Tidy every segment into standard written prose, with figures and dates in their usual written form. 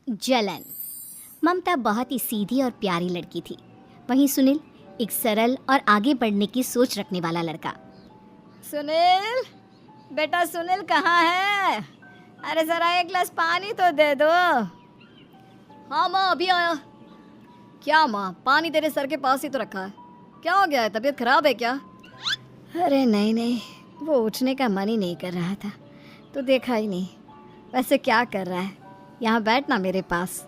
जलन। ममता बहुत ही सीधी और प्यारी लड़की थी। वहीं सुनील एक सरल और आगे बढ़ने की सोच रखने वाला लड़का। सुनील, बेटा सुनील कहाँ है? अरे जरा एक गिलास पानी तो दे दो। हाँ माँ, अभी आया। क्या माँ, पानी तेरे सर के पास ही तो रखा है। क्या हो गया है, तबीयत खराब है क्या? अरे नहीं नहीं, वो उठने का मन ही नहीं कर रहा था तो देखा ही नहीं। वैसे क्या कर रहा है? यहाँ बैठ ना मेरे पास।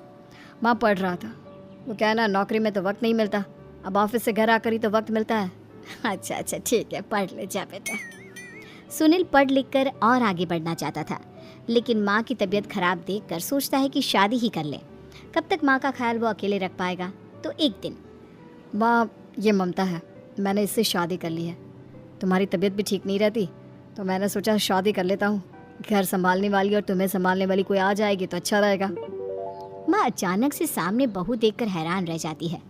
माँ पढ़ रहा था। वो क्या है ना, नौकरी में तो वक्त नहीं मिलता, अब ऑफिस से घर आकर ही तो वक्त मिलता है। अच्छा अच्छा ठीक है, पढ़ ले जा बेटा। सुनील पढ़ लिख कर और आगे बढ़ना चाहता था, लेकिन माँ की तबीयत खराब देखकर सोचता है कि शादी ही कर ले। कब तक माँ का ख्याल वो अकेले रख पाएगा? तो एक दिन, माँ ये ममता है, मैंने इससे शादी कर ली है। तुम्हारी तबीयत भी ठीक नहीं रहती तो मैंने सोचा शादी कर लेता हूँ। घर संभालने वाली और तुम्हें संभालने वाली कोई आ जाएगी तो अच्छा रहेगा। माँ अचानक से सामने बहू देखकर हैरान रह जाती है।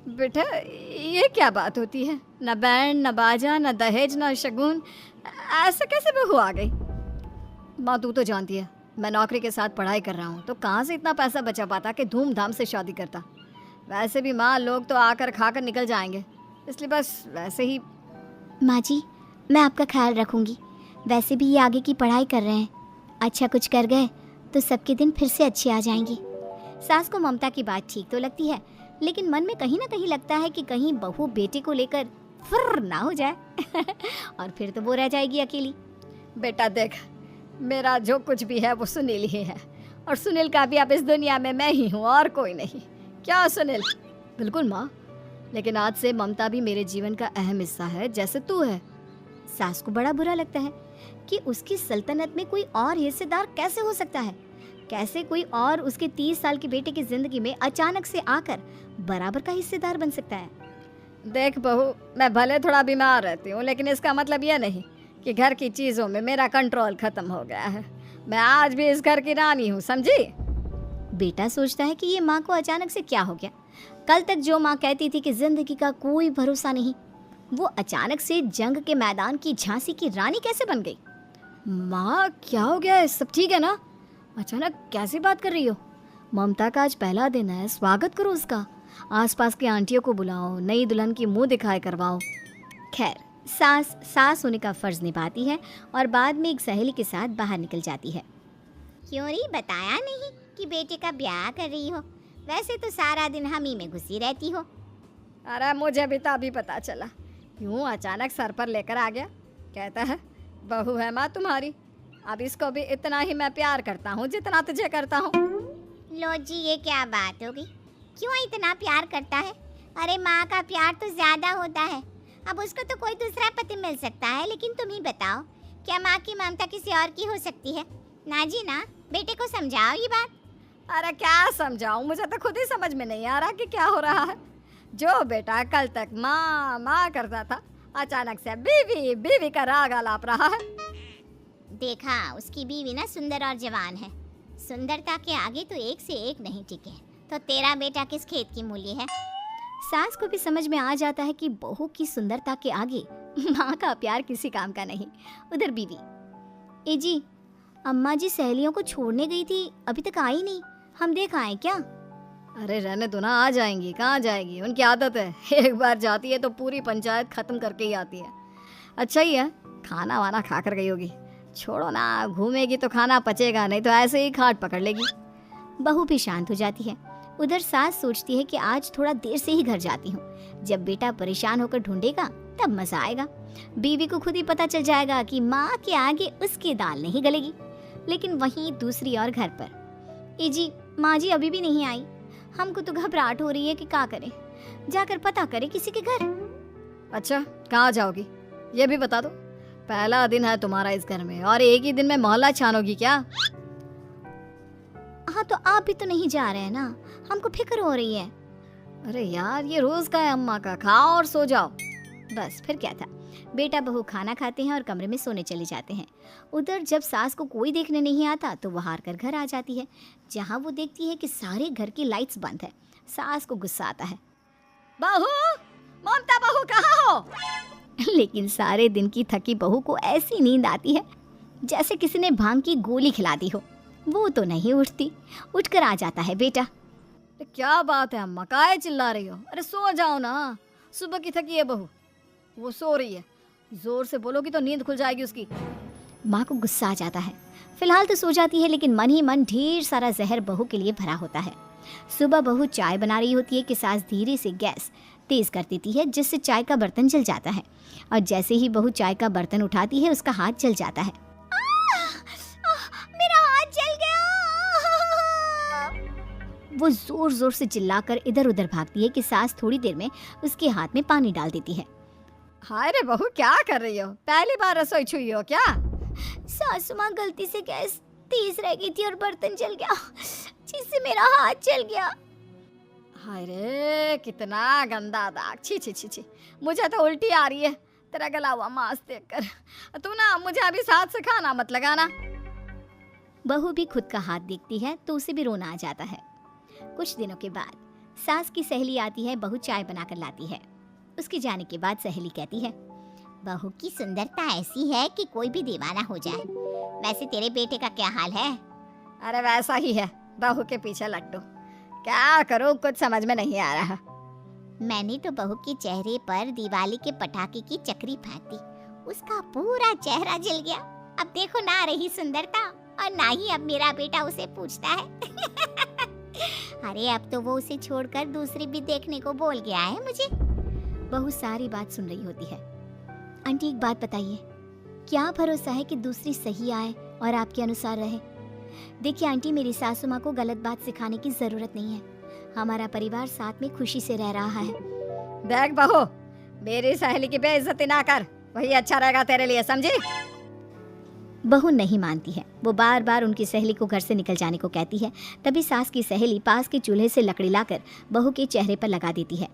बेटा ये क्या बात होती है? न बैंड न बाजा न दहेज न शगुन, ऐसे कैसे बहू आ गई? माँ तू तो जानती है मैं नौकरी के साथ पढ़ाई कर रहा हूँ, तो कहाँ से इतना पैसा बचा पाता कि धूमधाम से शादी करता। वैसे भी माँ लोग तो आकर खाकर निकल जाएंगे, इसलिए बस वैसे ही। माँ जी, मैं आपका ख्याल रखूंगी। वैसे भी ये आगे की पढ़ाई कर रहे हैं, अच्छा कुछ कर गए तो सबके दिन फिर से अच्छे आ जाएंगे। सास को ममता की बात ठीक तो लगती है, लेकिन मन में कहीं ना कहीं लगता है कि कहीं बहू बेटे को लेकर फुर्र ना हो जाए और फिर तो वो रह जाएगी अकेली। बेटा देख, मेरा जो कुछ भी है वो सुनील ही है, और सुनील का भी अब इस दुनिया में मैं ही हूँ और कोई नहीं। क्या सुनील? बिल्कुल माँ, लेकिन आज से ममता भी मेरे जीवन का अहम हिस्सा है, जैसे तू है। सास को बड़ा बुरा लगता है कि उसकी सल्तनत में कोई और हिस्सेदार कैसे हो सकता है। कैसे कोई और उसके 30 साल के बेटे की जिंदगी में अचानक से आकर बराबर का हिस्सेदार बन सकता है। देख बहू, मैं भले थोड़ा बीमार रहती हूँ, लेकिन इसका मतलब यह नहीं कि घर की चीज़ों में मेरा कंट्रोल खत्म हो गया है। मैं आज भी इस घर की रानी हूँ, समझी? बेटा सोचता है कि ये माँ को अचानक से क्या हो गया। कल तक जो माँ कहती थी कि जिंदगी का कोई भरोसा नहीं, वो अचानक से जंग के मैदान की झांसी की रानी कैसे बन गई? माँ क्या हो गया है? सब ठीक है ना? अचानक कैसी बात कर रही हो? ममता का आज पहला दिन है, स्वागत करो उसका। आसपास की आंटियों को बुलाओ, नई दुल्हन की मुंह दिखाए करवाओ। खैर, सास होने का फर्ज निभाती है और बाद में एक सहेली के साथ बाहर निकल जाती है। क्यों री बताया नहीं कि बेटे का ब्याह कर रही हो? वैसे तो सारा दिन हम ही में घुसी रहती हो। अरे मुझे भी तो अभी पता चला, यूँ अचानक सर पर लेकर आ गया। कहता है बहू है माँ तुम्हारी, अब इसको भी इतना ही मैं प्यार करता हूँ जितना तुझे करता हूँ। लो जी, ये क्या बात होगी? क्यों इतना प्यार करता है? अरे माँ का प्यार तो ज्यादा होता है। अब उसको तो कोई दूसरा पति मिल सकता है, लेकिन तुम ही बताओ, क्या माँ की ममता किसी और की हो सकती है? ना जी ना, बेटे को समझाओ ये बात। अरे क्या समझाऊं, मुझे तो खुद ही समझ में नहीं आ रहा कि क्या हो रहा है। जो बेटा कल तक माँ माँ करता था, अचानक से बीवी बीवी का राग आलाप रहा है। देखा, उसकी बीवी ना सुंदर और जवान है। सुंदरता के आगे तो एक से एक नहीं टिके, तो तेरा बेटा किस खेत की मूली है? सास को भी समझ में आ जाता है कि बहू की सुंदरता के आगे माँ का प्यार किसी काम का नहीं। उधर बीवी, ए जी, अम्मा जी सहेलियों को छोड़ने गई थी, अभी तक आई नहीं, हम देख आए क्या? अरे रहने दो ना, आ जाएंगी। कहाँ जाएगी, उनकी आदत है, एक बार जाती है तो पूरी पंचायत खत्म करके ही आती है। अच्छा ही है, खाना वाना खा कर गई होगी। छोड़ो ना, घूमेगी तो खाना पचेगा, नहीं तो ऐसे ही खाट पकड़ लेगी। बहू भी शांत हो जाती है। उधर सास सोचती है कि आज थोड़ा देर से ही घर जाती हूँ, जब बेटा परेशान होकर ढूंढेगा तब मजा आएगा। बीवी को खुद ही पता चल जाएगा कि माँ के आगे उसकी दाल नहीं गलेगी। लेकिन वहीं दूसरी ओर घर पर, ए जी, माँ जी अभी भी नहीं आई। हमको तो घबराहट हो रही है कि क्या करें, जाकर पता करें किसी के घर। अच्छा, कहाँ जाओगी ये भी बता दो। पहला दिन है तुम्हारा इस घर में और एक ही दिन में मोहल्ला छानोगी क्या? हाँ तो आप भी तो नहीं जा रहे हैं ना, हमको फिक्र हो रही है। अरे यार, ये रोज का है अम्मा का, खाओ और सो जाओ। बस फिर क्या था। बेटा बहू खाना खाते हैं और कमरे में सोने चले जाते हैं। उधर जब सास को कोई देखने नहीं आता तो वह हार कर घर आ जाती है, जहाँ वो देखती है कि सारे घर की लाइट्स बंद है। सास को गुस्सा आता है, बहू, ममता बहू कहाँ हो? लेकिन सारे दिन की थकी बहू को ऐसी नींद आती है जैसे किसी ने भांग की गोली खिला दी हो। वो तो नहीं उठती। उठकर आ जाता है बेटा। क्या बात है अम्मा, काहे चिल्ला रही हो? अरे सो जाओ ना, सुबह की थकी है बहू, वो सो रही है, जोर से बोलोगी तो नींद खुल जाएगी उसकी। माँ को गुस्सा आ जाता है। फिलहाल तो सो जाती है, लेकिन मन ही मन ढेर सारा जहर बहू के लिए भरा होता है। सुबह बहू चाय बना रही होती है कि सास धीरे से गैस तेज कर देती है, जिससे चाय का बर्तन जल जाता है। और जैसे ही बहू चाय का बर्तन उठाती है, उसका हाथ जल जाता है। मेरा हाथ जल गया। वो जोर जोर से चिल्लाकर इधर उधर भागती है कि सास थोड़ी देर में उसके हाथ में पानी डाल देती है। हाय रे बहू, क्या कर रही हो? पहली बार रसोई छुई हो क्या? सासू माँ, गलती से गैस तेज रह गई थी और बर्तन जल गया, जिससे मेरा हाथ जल गया। हाय रे, कितना गंदा दाग, छी छी छी छी, मुझे तो उल्टी आ रही है तेरा गला हुआ मांस देखकर। तू ना मुझे अभी साथ से खाना मत लगाना। बहू भी खुद का हाथ देखती है तो उसे भी रोना आ जाता है। कुछ दिनों के बाद सास की सहेली आती है, बहू चाय बनाकर लाती है। उसके जाने के बाद सहेली कहती है, बहू की सुंदरता ऐसी है कि कोई भी दीवाना हो जाए। वैसे तेरे बेटे का क्या हाल है? अरे वैसा ही है, बहू के पीछे लट्टू। क्या करूं, कुछ समझ में नहीं आ रहा। मैंने तो बहू के चेहरे पर दिवाली के पटाखे की चक्री फेंक दी, उसका पूरा चेहरा जल गया। अब देखो ना रही सुंदरता, और ना ही अब मेरा बेटा उसे पूछता है। अरे अब तो वो उसे छोड़कर दूसरी भी देखने को बोल गया है मुझे। बहू सारी बात सुन रही होती है। आंटी एक बात बताइए, क्या भरोसा है कि दूसरी सही आए और आपके अनुसार रहे? देखिए आंटी, मेरी सासू माँ को गलत बात सिखाने की जरूरत नहीं है। हमारा परिवार साथ में खुशी से रह रहा है। देख बहू, मेरी सहेली की बेइज्जती ना कर, वही अच्छा रहेगा तेरे लिए, समझी? बहू नहीं मानती है। वो बार बार उनकी सहेली को घर से निकल जाने को कहती है। तभी सास की सहेली पास के चूल्हे से लकड़ी लाकर बहू के चेहरे पर लगा देती है।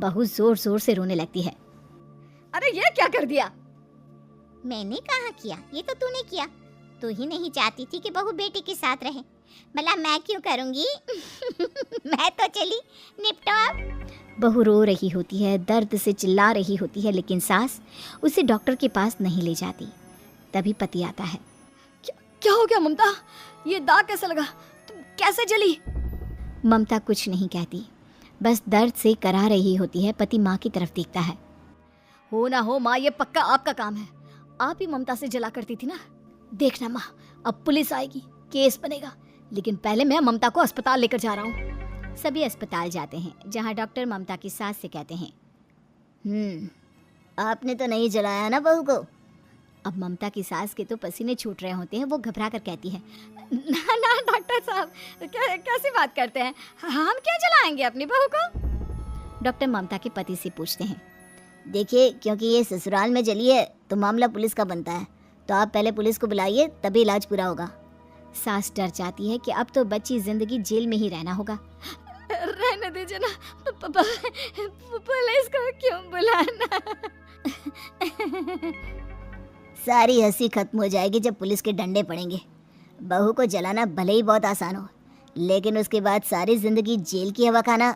बहू जोर जोर से रोने लगती है। अरे ये क्या कर दिया? मैंने कहाँ किया, ये तो तूने किया। तू ही नहीं चाहती थी कि बहू बेटे के साथ रहे, भला मैं क्यों करूंगी? मैं तो चली, निपटो अब। बहू रो रही होती है, दर्द से चिल्ला रही होती है, लेकिन सास उसे डॉक्टर के पास नहीं ले जाती। तभी पति आता है। क्या हो गया ममता? ये दाग कैसे लगा? तुम कैसे जली? ममता कुछ नहीं कहती, बस दर्द से करा रही होती है। पति माँ की तरफ देखता है। हो ना हो माँ, ये पक्का आपका काम है। आप ही ममता से जला करती थी ना। देखना माँ, अब पुलिस आएगी, केस बनेगा, लेकिन पहले मैं ममता को अस्पताल लेकर जा रहा हूँ। सभी अस्पताल जाते हैं, जहाँ डॉक्टर ममता की सास से कहते हैं, आपने तो नहीं जलाया ना बहू को? अब ममता की सास के तो पसीने छूट रहे होते हैं। वो घबरा कर कहती है, ना ना डॉक्टर साहब, कैसी बात करते हैं? हम क्या जलाएंगे अपनी बहू को? डॉक्टर ममता के पति से पूछते हैं, देखिए, क्योंकि ये ससुराल में जली है तो मामला पुलिस का बनता है, तो आप पहले पुलिस को बुलाइए, तभी इलाज पूरा होगा। सास डर जाती है कि अब तो बच्ची जिंदगी जेल में ही रहना होगा। रहने दीजिए ना, पुलिस को क्यों बुलाना? सारी हंसी खत्म हो जाएगी जब पुलिस के डंडे पड़ेंगे। बहू को जलाना भले ही बहुत आसान हो, लेकिन उसके बाद सारी जिंदगी जेल की हवा खाना।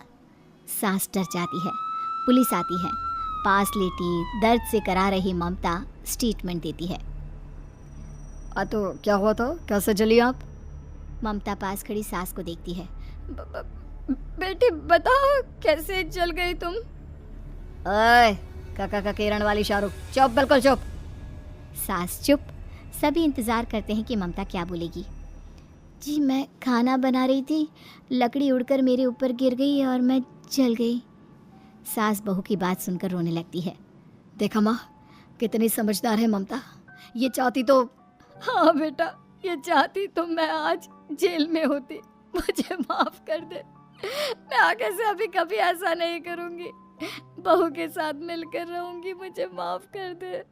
सास डर जाती है। पुलिस आती है। पास लेटी दर्द से करा रही ममता स्टेटमेंट देती है। तो क्या हुआ था, कैसे जली आप? ममता पास खड़ी सास को देखती है। बेटी बताओ, कैसे जल गई तुम? ओए, काका का किरण वाली शाहरुख, चुप, बिल्कुल चुप। सास चुप। सभी इंतजार करते हैं कि ममता क्या बोलेगी। जी, मैं खाना बना रही थी, लकड़ी उड़कर मेरे ऊपर गिर गई और मैं जल गई। सास बहू की बात सुनकर रोने लगती है। देखा माँ, कितनी समझदार है ममता। ये चाहती तो, हाँ बेटा, ये चाहती तो मैं आज जेल में होती। मुझे माफ कर दे, मैं आगे से अभी कभी ऐसा नहीं करूँगी। बहू के साथ मिलकर रहूँगी, मुझे माफ कर दे।